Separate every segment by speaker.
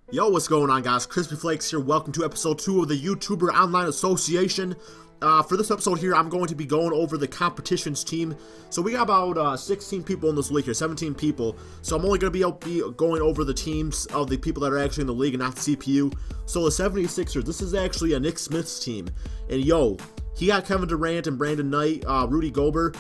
Speaker 1: Yo, what's going on, guys? Crispy Flakes here. Welcome to episode 2 of the YouTuber Online Association. For this episode here, I'm going to be going over the competitions team. So we got about 16 people in this league here, 17 people. So I'm only going to be going over the teams of the people that are actually in the league and not the CPU. So the 76ers, this is actually a Nick Smith's team. And yo, he got Kevin Durant and Brandon Knight, Rudy Gobert.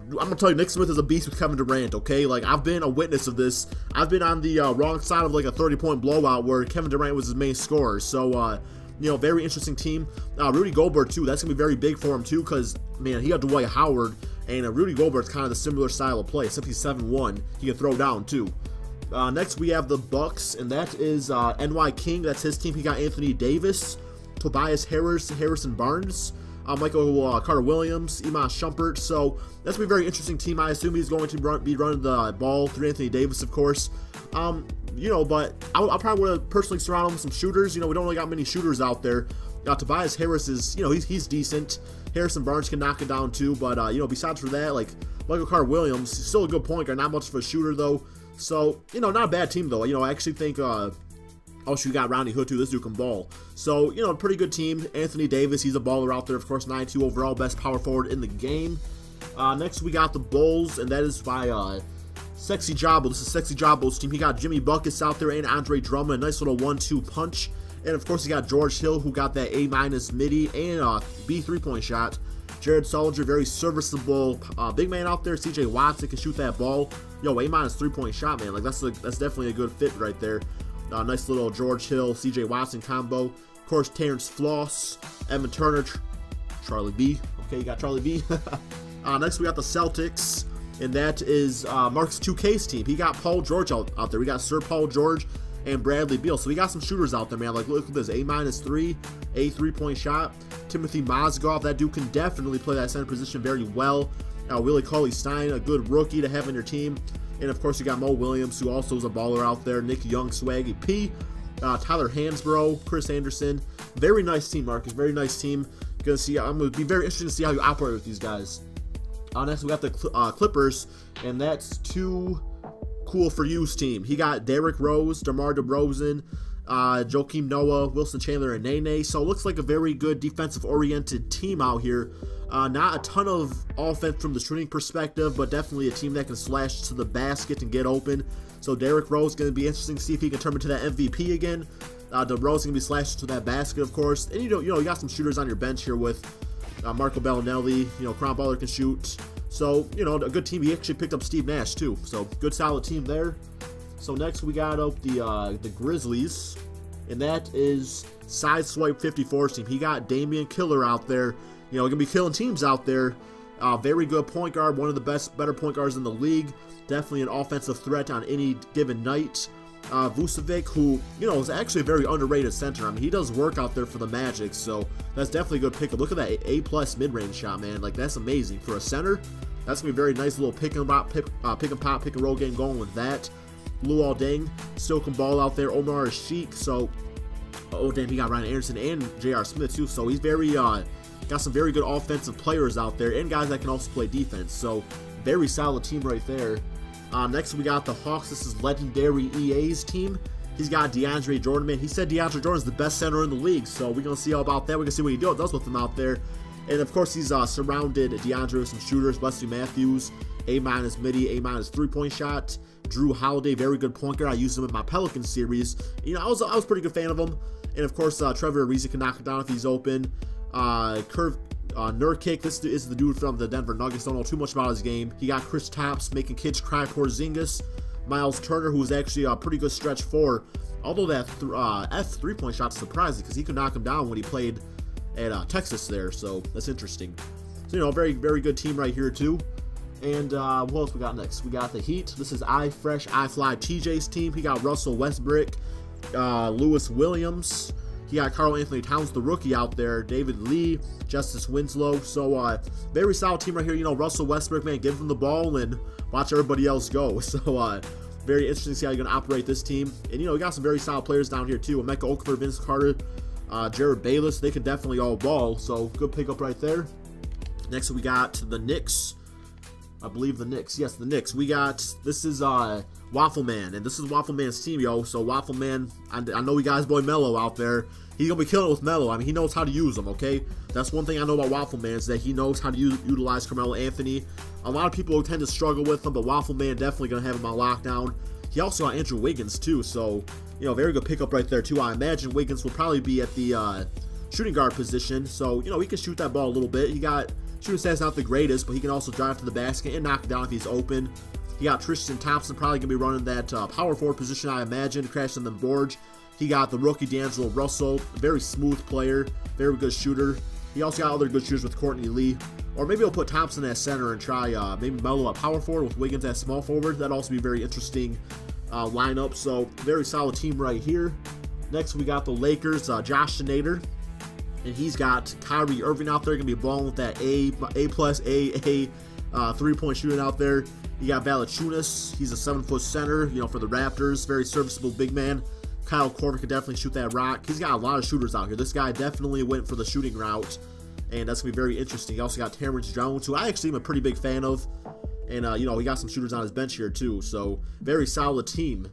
Speaker 1: I'm going to tell you, Nick Smith is a beast with Kevin Durant, okay? Like, I've been a witness of this. I've been on the wrong side of, like, a 30-point blowout where Kevin Durant was his main scorer. So, you know, very interesting team. Rudy Gobert, too, that's going to be very big for him, too, because, man, he got Dwight Howard, and Rudy Gobert's kind of the similar style of play, except he's 7'1". He can throw down, too. Next, we have the Bucks, and that is MYGM. That's his team. He got Anthony Davis, Tobias Harris, Harrison Barnes, Michael Carter-Williams, Iman Shumpert. So that's going to be a very interesting team. I assume he's going to be running the ball through Anthony Davis, of course. You know, but I probably would have personally surrounded him with some shooters. You know, we don't really got many shooters out there. Tobias Harris is, you know, he's decent. Harrison Barnes can knock it down too. But, you know, besides for that, like, Michael Carter-Williams, he's still a good point guard. Not much of a shooter, though. So, you know, not a bad team, though. You know, I actually think... Also, you got Rodney Hood, too. This dude can ball. So, you know, a pretty good team. Anthony Davis, he's a baller out there. Of course, 9'2" overall, best power forward in the game. Next, we got the Bulls, and that is by Sexy Jabbo. This is Sexy Jabbo's team. He got Jimmy Buckets out there and Andre Drummond. A nice little 1-2 punch. And, of course, he got George Hill, who got that A- midi and B 3-point shot. Jared Sullinger, very serviceable big man out there. CJ Watson can shoot that ball. Yo, A- 3-point shot, man. Like, that's definitely a good fit right there. Nice little George Hill, CJ Watson combo. Of course, Terrence Floss, Evan Turner, Charlie B. Okay, you got Charlie B. Next, we got the Celtics, and that is Marcus 2K's team. He got Paul George out there. We got Sir Paul George and Bradley Beal. So we got some shooters out there, man. Like, look at this, A- 3, a 3-point shot. Timothy Mozgov, that dude can definitely play that center position very well. Willie Cauley-Stein, a good rookie to have on your team. And, of course, you got Mo Williams, who also is a baller out there. Nick Young, Swaggy P. Tyler Hansbrough, Chris Anderson. Very nice team, Marcus. Very nice team. I'm going to be very interested to see how you operate with these guys. Next, we got the Clippers, and that's Too Cool For You's team. He got Derrick Rose, DeMar DeRozan, Joakim Noah, Wilson Chandler, and Nene. So it looks like a very good defensive-oriented team out here. Not a ton of offense from the shooting perspective, but definitely a team that can slash to the basket and get open. So Derrick Rose is going to be interesting to see if he can turn into that MVP again. DeRozan going to be slashing to that basket, of course. And you got some shooters on your bench here with Marco Bellinelli. You know, Crown Butler can shoot. So, you know, a good team. He actually picked up Steve Nash too. So good, solid team there. So next we got up the Grizzlies, and that is Sideswipe 54's team. He got Damian Killer out there. You know, going to be killing teams out there. Very good point guard, one of the better point guards in the league. Definitely an offensive threat on any given night. Vucevic, who, you know, is actually a very underrated center. I mean, he does work out there for the Magic, so that's definitely a good pickup. Look at that A+ mid-range shot, man. Like, that's amazing. For a center, that's going to be a very nice little pick and pop, pick and roll game going with that. Luol Deng still can ball out there. Omar Sheik, so, oh, damn, he got Ryan Anderson and J.R. Smith, too. So he's very, got some very good offensive players out there and guys that can also play defense. So very solid team right there. Next we got the Hawks. This is legendary EA's team. He's got DeAndre Jordan, man. He said DeAndre Jordan's the best center in the league. So we're going to see all about that. We're going to see what he does with them out there. And of course he's surrounded DeAndre with some shooters. Wesley Matthews, A- midi, A- 3-point shot. Drew Holiday, very good point guard. I used him in my Pelicans series. You know, I was a pretty good fan of him. And of course Trevor Ariza can knock it down if he's open. Nurkic, this is the dude from the Denver Nuggets. Don't know too much about his game. He got Chris Topps making kids cry. Porzingis, Miles Turner, who was actually a pretty good stretch 4. Although that F 3-point shot's surprising because he could knock him down when he played at Texas there. So that's interesting. So, you know, very, very good team right here too. And what else we got next? We got the Heat. This is iFresh, iFly TJ's team. He got Russell Westbrook, Lewis Williams. He got Karl Anthony Towns, the rookie out there, David Lee, Justice Winslow. So, very solid team right here. You know, Russell Westbrook, man, give him the ball and watch everybody else go. So, very interesting to see how you're going to operate this team. And, you know, we got some very solid players down here, too. Emeka Okafor, Vince Carter, Jared Bayless. They can definitely all ball. So, good pickup right there. Next, we got the Knicks. I believe the Knicks. Yes, the Knicks. We got, this is Waffle Man, and this is Waffle Man's team, yo. So Waffle Man, I know you guys boy Melo out there. He's going to be killing it with Melo. I mean, he knows how to use them, okay? That's one thing I know about Waffle Man, is that he knows how to utilize Carmelo Anthony. A lot of people tend to struggle with him, but Waffle Man definitely going to have him on lockdown. He also got Andrew Wiggins, too, so, you know, very good pickup right there, too. I imagine Wiggins will probably be at the shooting guard position, so, you know, he can shoot that ball a little bit. He got shooting stats not the greatest, but he can also drive to the basket and knock it down if he's open. He got Tristan Thompson probably going to be running that power forward position, I imagine, crashing the board. He got the rookie D'Angelo Russell, very smooth player, very good shooter. He also got other good shooters with Courtney Lee. Or maybe he'll put Thompson at center and try maybe Melo at power forward with Wiggins at small forward. That'd also be a very interesting lineup. So, very solid team right here. Next, we got the Lakers, Josh Nader. And he's got Kyrie Irving out there, going to be balling with that A+ three-point shooting out there. You got Valanciunas. He's a 7-foot center, you know, for the Raptors. Very serviceable big man. Kyle Korver could definitely shoot that rock. He's got a lot of shooters out here. This guy definitely went for the shooting route, and that's going to be very interesting. He also got Terrence Jones, who I actually am a pretty big fan of. And, you know, he got some shooters on his bench here, too. So, very solid team.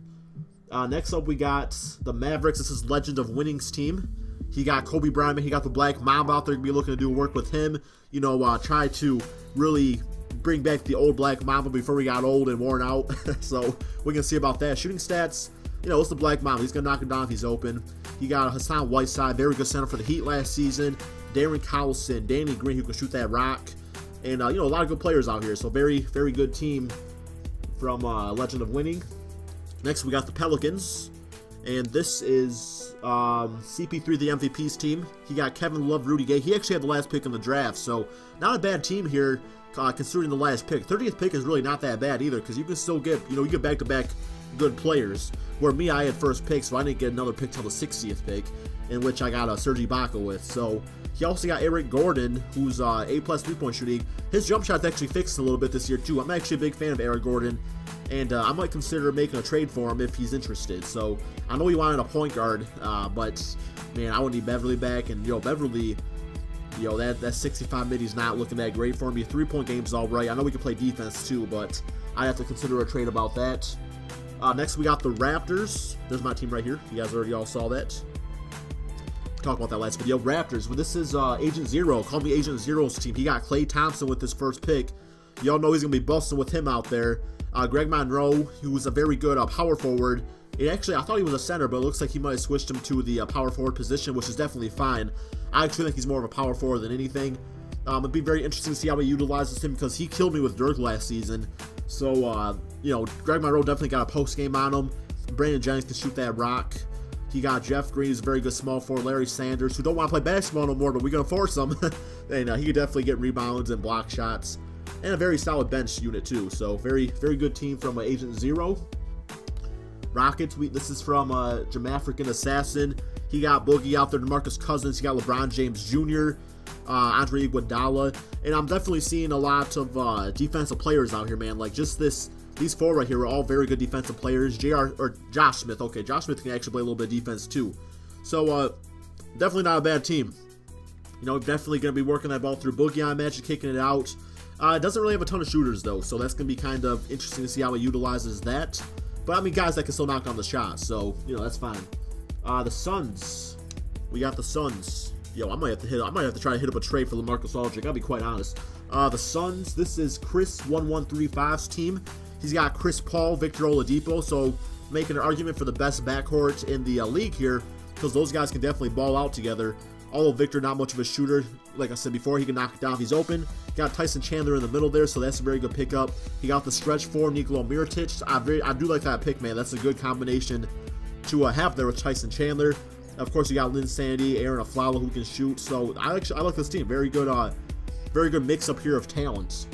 Speaker 1: Next up, we got the Mavericks. This is Legend of Winning's team. He got Kobe Bryant. He got the Black Mamba out there. Going to be looking to do work with him. You know, try to really bring back the old Black Mamba before he got old and worn out. So, we can see about that. Shooting stats, you know, it's the Black Mamba. He's going to knock him down if he's open. He got Hassan Whiteside, very good center for the Heat last season. Darren Collison, Danny Green, who can shoot that rock. And, you know, a lot of good players out here. So, very, very good team from Legend of Winning. Next, we got the Pelicans. And this is CP3, the MVP's team. He got Kevin Love, Rudy Gay. He actually had the last pick in the draft. So, not a bad team here, considering the last pick. 30th pick is really not that bad either, because you can still get, you know, you get back-to-back good players. Where me, I had first pick, so I didn't get another pick till the 60th pick, in which I got Serge Ibaka with. So, he also got Eric Gordon, who's A+ three-point shooting. His jump shot's actually fixed a little bit this year, too. I'm actually a big fan of Eric Gordon, and I might consider making a trade for him if he's interested. So, I know he wanted a point guard, but, man, I would need Beverly back, and, yo, Beverly, yo, that 65 mid, he's not looking that great for him. Your three-point game's all right. I know we can play defense, too, but I have to consider a trade about that. Next, we got the Raptors. There's my team right here. You guys already all saw that. Talk about that last video. Raptors. Well, this is Agent Zero. Call me Agent Zero's team. He got Klay Thompson with his first pick. Y'all know he's going to be busting with him out there. Greg Monroe, who was a very good power forward. Actually, I thought he was a center, but it looks like he might have switched him to the power forward position, which is definitely fine. I actually think he's more of a power forward than anything. It'd be very interesting to see how he utilizes him, because he killed me with Dirk last season. So, you know, Greg Monroe definitely got a post game on him. Brandon Jennings can shoot that rock. He got Jeff Green, who's a very good small forward. Larry Sanders, who don't want to play basketball no more, but we're going to force him. And he could definitely get rebounds and block shots. And a very solid bench unit, too. So, very, very good team from Agent Zero. Rockets, this is from Jam African Assassin. He got Boogie out there, DeMarcus Cousins. He got LeBron James Jr., Andre Iguodala, and I'm definitely seeing a lot of defensive players out here, man. Like, just these four right here are all very good defensive players. Josh Smith. Okay, Josh Smith can actually play a little bit of defense too. So, definitely not a bad team. You know, definitely going to be working that ball through Boogie, I imagine, kicking it out. It doesn't really have a ton of shooters, though, so that's going to be kind of interesting to see how he utilizes that. But, I mean, guys that can still knock down the shots, so, you know, that's fine. The Suns. We got the Suns. Yo, I might have to try to hit up a trade for LaMarcus Aldridge. I'll be quite honest. The Suns. This is Chris1135's team. He's got Chris Paul, Victor Oladipo. So making an argument for the best backcourt in the league here, because those guys can definitely ball out together. Although Victor not much of a shooter, like I said before, he can knock it down if he's open. Got Tyson Chandler in the middle there, so that's a very good pickup. He got the stretch for Nikola Mirotic. I do like that pick, man. That's a good combination to have there with Tyson Chandler. Of course, you got Lynn Sandy, Aaron Aflalo, who can shoot. So I like this team. Very good mix up here of talents.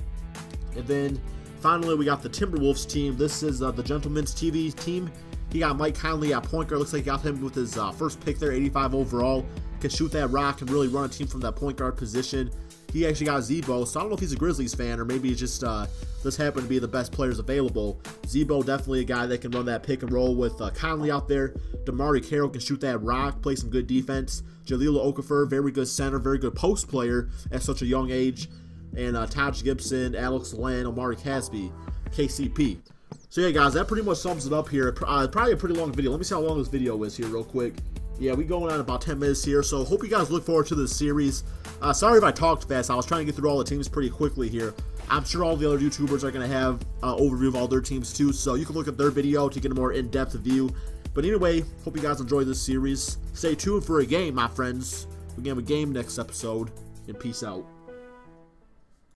Speaker 1: And then finally, we got the Timberwolves team. This is the Gentleman's TV team. He got Mike Conley at point guard. Looks like he got him with his first pick there, 85 overall. Can shoot that rock and really run a team from that point guard position. He actually got Zebo, so I don't know if he's a Grizzlies fan or maybe it's just this happened to be the best players available. Zebo definitely a guy that can run that pick and roll with Conley out there. DeMarre Carroll can shoot that rock, play some good defense. Jahlil Okafor, very good center, very good post player at such a young age. and Taj Gibson, Alex Len, Omari Casby, KCP. So yeah, guys, that pretty much sums it up here. Probably a pretty long video. Let me see how long this video is here real quick. Yeah, we going on about 10 minutes here, so hope you guys look forward to this series. Sorry if I talked fast. I was trying to get through all the teams pretty quickly here. I'm sure all the other YouTubers are going to have an overview of all their teams too, so you can look at their video to get a more in-depth view. But anyway, hope you guys enjoy this series. Stay tuned for a game, my friends. We're going to have a game next episode, and peace out.